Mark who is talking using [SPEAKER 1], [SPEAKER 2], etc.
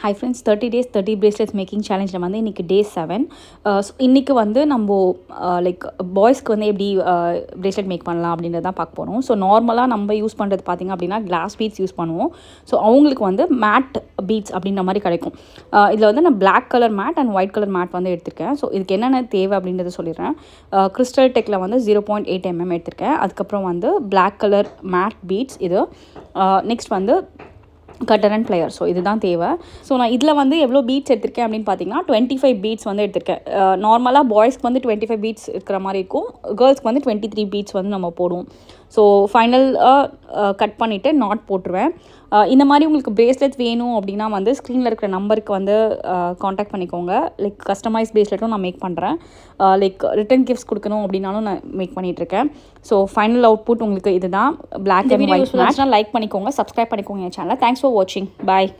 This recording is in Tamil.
[SPEAKER 1] High friends, 30 days 30 bracelets making சேலஞ்சில் வந்து இன்றைக்கி டே 7. ஸோ இன்றைக்கி வந்து நம்ம லைக் பாய்ஸ்க்கு வந்து எப்படி பிரேஸ்லெட் மேக் பண்ணலாம் அப்படின்றத தான் பார்க்க போகிறோம். ஸோ நார்மலாக நம்ம யூஸ் பண்ணுறது பார்த்திங்க அப்படின்னா கிளாஸ் பீட்ஸ் யூஸ் பண்ணுவோம். ஸோ அவங்களுக்கு வந்து மேட் பீட்ஸ் அப்படின்ற மாதிரி கிடைக்கும். இதில் வந்து நான் black colour matte and white colour matte வந்து எடுத்திருக்கேன். ஸோ இதுக்கு என்னென்ன தேவை அப்படின்றத சொல்லிடுறேன். கிறிஸ்டல் டெக்கில் வந்து 0.8 mm எடுத்திருக்கேன். அதுக்கப்புறம் வந்து பிளாக் கலர் மேட் பீட்ஸ் இது. நெக்ஸ்ட் வந்து கட்டர் அண்ட் பிளேயர். ஸோ இதுதான் தேவை. ஸோ நான் இதில் வந்து எவ்வளோ பீட்ஸ் எடுத்திருக்கேன் அப்படின்னு பார்த்தீங்கன்னா 25 பீட்ஸ் வந்து எடுத்திருக்கேன். நார்மலாக பாய்ஸ்க்கு வந்து 25 பீட்ஸ் இருக்கிற மாதிரி இருக்கும். கேர்ள்ஸ்க்கு வந்து 23 பீட்ஸ் வந்து நம்ம போடுவோம். ஸோ ஃபைனல் கட் பண்ணிவிட்டு நாட் போட்டுருவேன். இந்த மாதிரி உங்களுக்கு பிரேஸ்லெட் வேணும் அப்படின்னா வந்து ஸ்க்ரீனில் இருக்கிற நம்பருக்கு வந்து காண்டாக்ட் பண்ணிக்கோங்க. லைக் கஸ்டமைஸ் பிரேஸ்லெட்டும் நான் மேக் பண்ணுறேன். லைக் ரிட்டன் கிஃப்ட்ஸ் கொடுக்கணும் அப்படின்னாலும் நான் மேக் பண்ணிகிட்ருக்கேன். ஸோ ஃபைனல் அவுட்புட் உங்களுக்கு இதுதான். பிளாக் அண்ட் ஒயிட் மேட்ச்னால் லைக் பண்ணிக்கோங்க, சப்ஸ்கிரைப் பண்ணிக்கோங்க என் சேனலை. தேங்க்ஸ் ஃபார் வாட்சிங். பாய்.